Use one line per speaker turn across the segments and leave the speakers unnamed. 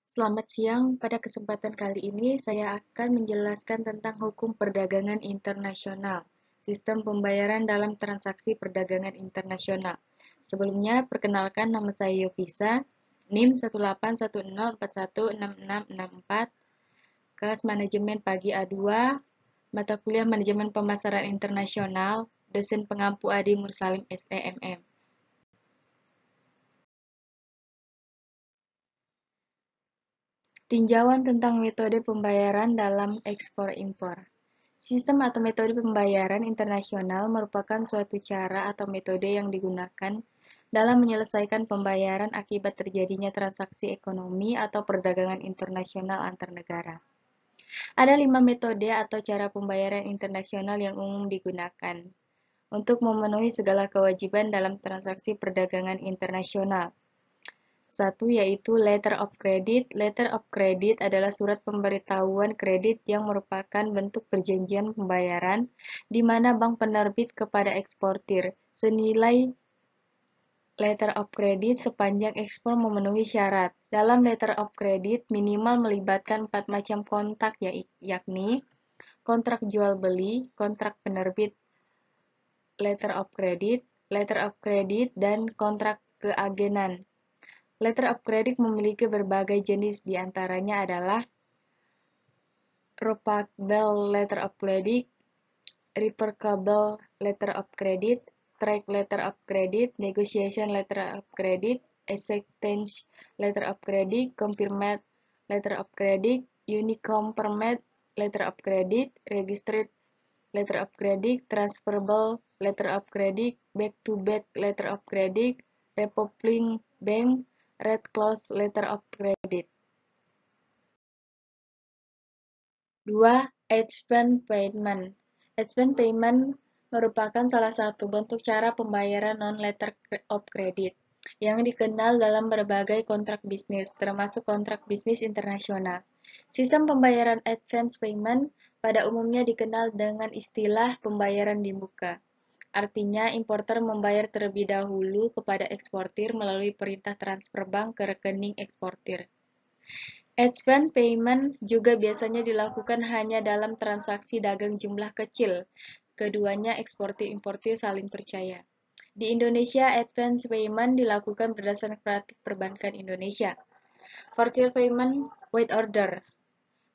Selamat siang, pada kesempatan kali ini saya akan menjelaskan tentang hukum perdagangan internasional, sistem pembayaran dalam transaksi perdagangan internasional. Sebelumnya, perkenalkan nama saya Yovisa, NIM 18104166664, kelas manajemen pagi A2, mata kuliah manajemen pemasaran internasional, dosen pengampu Adi Mursalim SEMM. Tinjauan tentang metode pembayaran dalam ekspor-impor. Sistem atau metode pembayaran internasional merupakan suatu cara atau metode yang digunakan dalam menyelesaikan pembayaran akibat terjadinya transaksi ekonomi atau perdagangan internasional antar negara. Ada 5 metode atau cara pembayaran internasional yang umum digunakan untuk memenuhi segala kewajiban dalam transaksi perdagangan internasional. Satu yaitu letter of credit. Letter of credit adalah surat pemberitahuan kredit yang merupakan bentuk perjanjian pembayaran di mana bank penerbit kepada eksportir senilai letter of credit sepanjang ekspor memenuhi syarat. Dalam letter of credit minimal melibatkan 4 macam kontrak yakni kontrak jual beli, kontrak penerbit letter of credit dan kontrak keagenan. Letter of credit memiliki berbagai jenis, diantaranya adalah revocable letter of credit, revocable letter of credit, strike letter of credit, negotiation letter of credit, acceptance letter of credit, confirmed letter of credit, uniconfirmed letter of credit, registered letter of credit, transferable letter of credit, back-to-back letter of credit, revolving bank, red close letter of credit. 2. Advance payment. Advance payment merupakan salah satu bentuk cara pembayaran non-letter of credit yang dikenal dalam berbagai kontrak bisnis, termasuk kontrak bisnis internasional. Sistem pembayaran advance payment pada umumnya dikenal dengan istilah pembayaran di muka. Artinya, importer membayar terlebih dahulu kepada eksportir melalui perintah transfer bank ke rekening eksportir. Advance payment juga biasanya dilakukan hanya dalam transaksi dagang jumlah kecil. Keduanya eksportir-importir saling percaya. Di Indonesia, advance payment dilakukan berdasarkan praktik perbankan Indonesia. Partial payment with order.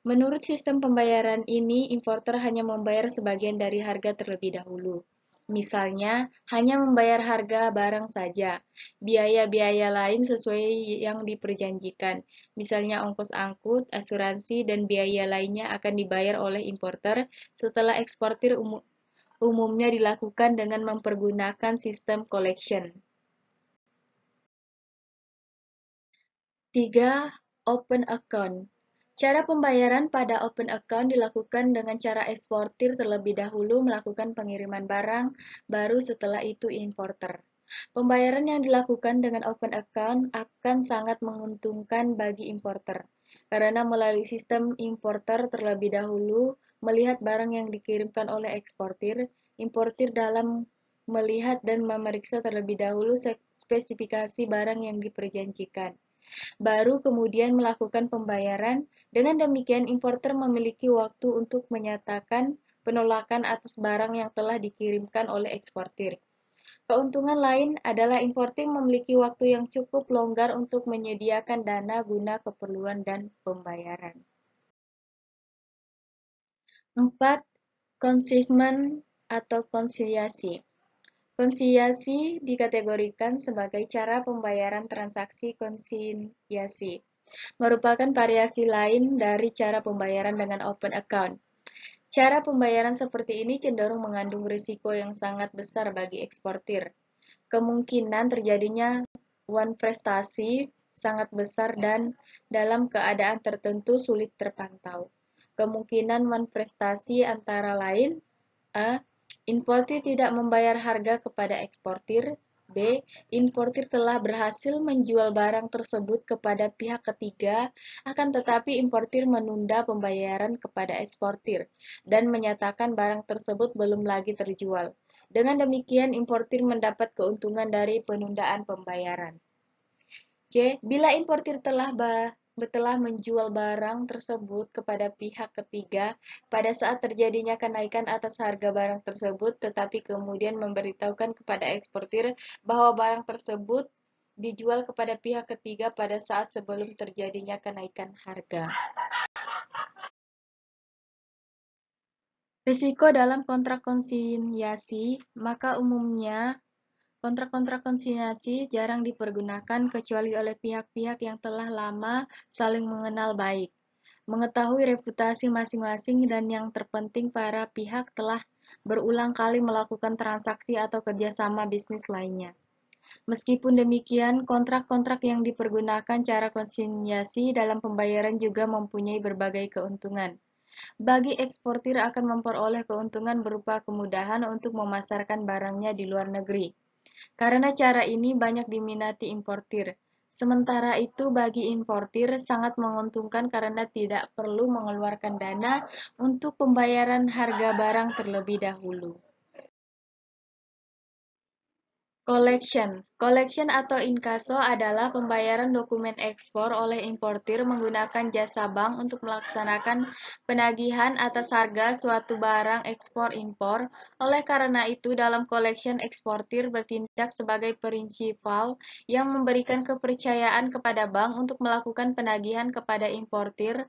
Menurut sistem pembayaran ini, importer hanya membayar sebagian dari harga terlebih dahulu. Misalnya, hanya membayar harga barang saja. Biaya-biaya lain sesuai yang diperjanjikan. Misalnya ongkos angkut, asuransi, dan biaya lainnya akan dibayar oleh importer setelah eksportir umumnya dilakukan dengan mempergunakan sistem collection. 3. Open account. Cara pembayaran pada open account dilakukan dengan cara eksportir terlebih dahulu melakukan pengiriman barang, baru setelah itu importer. Pembayaran yang dilakukan dengan open account akan sangat menguntungkan bagi importer, karena melalui sistem importer terlebih dahulu melihat barang yang dikirimkan oleh eksportir, importir dalam melihat dan memeriksa terlebih dahulu spesifikasi barang yang diperjanjikan. Baru kemudian melakukan pembayaran. Dengan demikian, importer memiliki waktu untuk menyatakan penolakan atas barang yang telah dikirimkan oleh eksportir. Keuntungan lain adalah importir memiliki waktu yang cukup longgar untuk menyediakan dana guna keperluan dan pembayaran. 4. Consignment atau konsiliasi. Konsiliasi dikategorikan sebagai cara pembayaran transaksi konsinyasi. Merupakan variasi lain dari cara pembayaran dengan open account. Cara pembayaran seperti ini cenderung mengandung risiko yang sangat besar bagi eksportir. Kemungkinan terjadinya one prestasi sangat besar dan dalam keadaan tertentu sulit terpantau. Kemungkinan one prestasi antara lain A. Importir tidak membayar harga kepada eksportir. B. Importir telah berhasil menjual barang tersebut kepada pihak ketiga, akan tetapi importir menunda pembayaran kepada eksportir dan menyatakan barang tersebut belum lagi terjual. Dengan demikian, importir mendapat keuntungan dari penundaan pembayaran. C. Bila importir telah telah menjual barang tersebut kepada pihak ketiga pada saat terjadinya kenaikan atas harga barang tersebut, tetapi kemudian memberitahukan kepada eksportir bahwa barang tersebut dijual kepada pihak ketiga pada saat sebelum terjadinya kenaikan harga. Risiko dalam kontrak konsinyasi, maka umumnya kontrak-kontrak konsinyasi jarang dipergunakan kecuali oleh pihak-pihak yang telah lama saling mengenal baik, mengetahui reputasi masing-masing, dan yang terpenting para pihak telah berulang kali melakukan transaksi atau kerjasama bisnis lainnya. Meskipun demikian, kontrak-kontrak yang dipergunakan cara konsinyasi dalam pembayaran juga mempunyai berbagai keuntungan. Bagi eksportir akan memperoleh keuntungan berupa kemudahan untuk memasarkan barangnya di luar negeri. Karena cara ini banyak diminati importir. Sementara itu bagi importir sangat menguntungkan karena tidak perlu mengeluarkan dana untuk pembayaran harga barang terlebih dahulu. Collection atau inkaso adalah pembayaran dokumen ekspor oleh importir menggunakan jasa bank untuk melaksanakan penagihan atas harga suatu barang ekspor-impor. Oleh karena itu, dalam collection eksportir bertindak sebagai prinsipal yang memberikan kepercayaan kepada bank untuk melakukan penagihan kepada importir.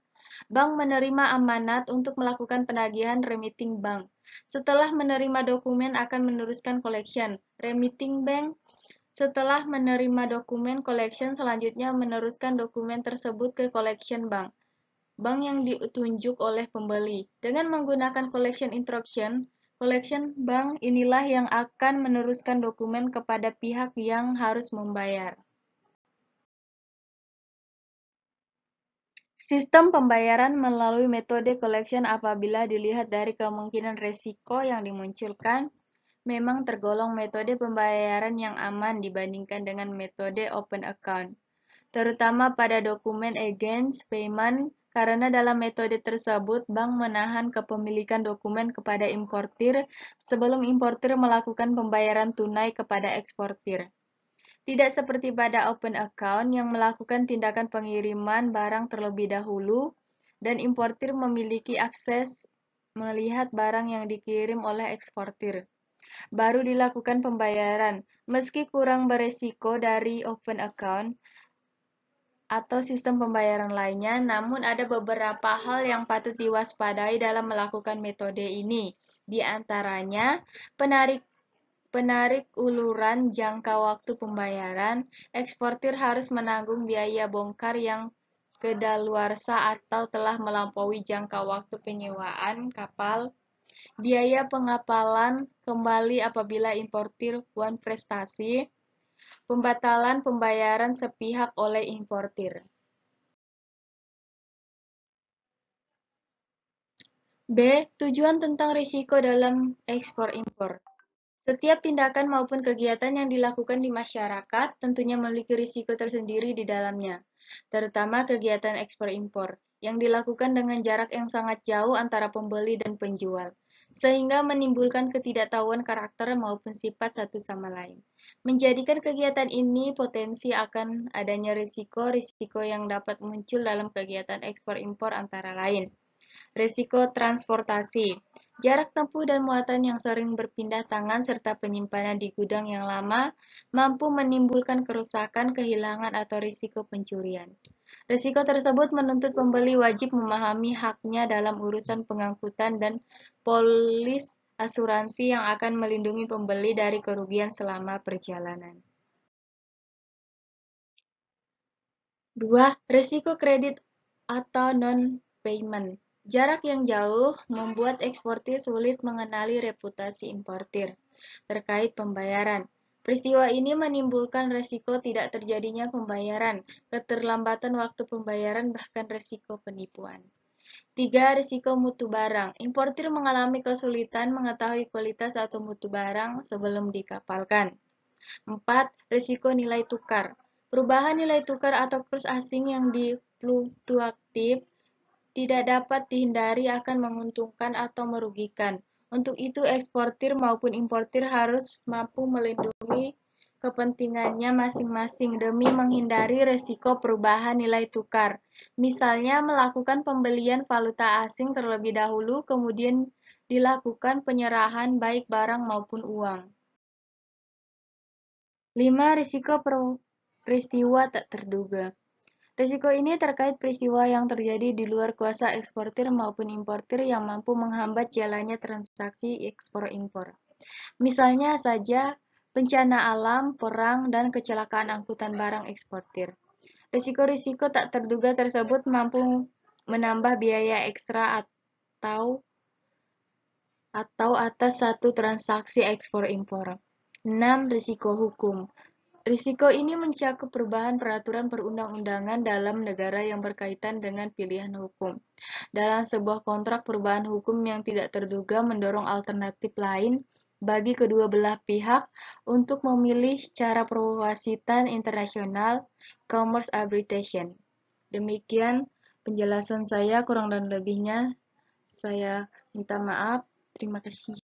Bank menerima amanat untuk melakukan penagihan remitting bank. Setelah menerima dokumen akan meneruskan collection. Remitting bank setelah menerima dokumen collection selanjutnya meneruskan dokumen tersebut ke collection bank, bank yang ditunjuk oleh pembeli. Dengan menggunakan collection instruction, collection bank inilah yang akan meneruskan dokumen kepada pihak yang harus membayar. Sistem pembayaran melalui metode collection apabila dilihat dari kemungkinan resiko yang dimunculkan, memang tergolong metode pembayaran yang aman dibandingkan dengan metode open account, terutama pada dokumen against payment, karena dalam metode tersebut bank menahan kepemilikan dokumen kepada importir sebelum importir melakukan pembayaran tunai kepada eksportir. Tidak seperti pada open account yang melakukan tindakan pengiriman barang terlebih dahulu dan importir memiliki akses melihat barang yang dikirim oleh eksportir. Baru dilakukan pembayaran, meski kurang beresiko dari open account atau sistem pembayaran lainnya, namun ada beberapa hal yang patut diwaspadai dalam melakukan metode ini. Di antaranya, penarik uluran jangka waktu pembayaran, eksportir harus menanggung biaya bongkar yang kedaluarsa atau telah melampaui jangka waktu penyewaan kapal, biaya pengapalan kembali apabila importir one prestasi, pembatalan pembayaran sepihak oleh importir. B. Tujuan tentang risiko dalam ekspor-impor. Setiap tindakan maupun kegiatan yang dilakukan di masyarakat tentunya memiliki risiko tersendiri di dalamnya, terutama kegiatan ekspor-impor yang dilakukan dengan jarak yang sangat jauh antara pembeli dan penjual, sehingga menimbulkan ketidaktahuan karakter maupun sifat satu sama lain. Menjadikan kegiatan ini potensi akan adanya risiko-risiko yang dapat muncul dalam kegiatan ekspor-impor antara lain. Risiko transportasi, jarak tempuh dan muatan yang sering berpindah tangan serta penyimpanan di gudang yang lama mampu menimbulkan kerusakan, kehilangan, atau risiko pencurian. Risiko tersebut menuntut pembeli wajib memahami haknya dalam urusan pengangkutan dan polis asuransi yang akan melindungi pembeli dari kerugian selama perjalanan. 2. Risiko kredit atau non-payment. Jarak yang jauh membuat eksportir sulit mengenali reputasi importir terkait pembayaran. Peristiwa ini menimbulkan resiko tidak terjadinya pembayaran, keterlambatan waktu pembayaran, bahkan resiko penipuan. 3. Risiko mutu barang. Importir mengalami kesulitan mengetahui kualitas atau mutu barang sebelum dikapalkan. 4. Risiko nilai tukar. Perubahan nilai tukar atau kurs asing yang fluktuatif tidak dapat dihindari akan menguntungkan atau merugikan. Untuk itu, eksportir maupun importir harus mampu melindungi kepentingannya masing-masing demi menghindari risiko perubahan nilai tukar. Misalnya, melakukan pembelian valuta asing terlebih dahulu, kemudian dilakukan penyerahan baik barang maupun uang. 5. Risiko peristiwa tak terduga. Risiko ini terkait peristiwa yang terjadi di luar kuasa eksportir maupun importir yang mampu menghambat jalannya transaksi ekspor-impor. Misalnya saja, bencana alam, perang, dan kecelakaan angkutan barang eksportir. Risiko-risiko tak terduga tersebut mampu menambah biaya ekstra atau atas satu transaksi ekspor-impor. 6. Risiko hukum. Risiko ini mencakup perubahan peraturan perundang-undangan dalam negara yang berkaitan dengan pilihan hukum. Dalam sebuah kontrak, perubahan hukum yang tidak terduga mendorong alternatif lain bagi kedua belah pihak untuk memilih cara perwasitan internasional, commerce arbitration. Demikian penjelasan saya, kurang dan lebihnya saya minta maaf. Terima kasih.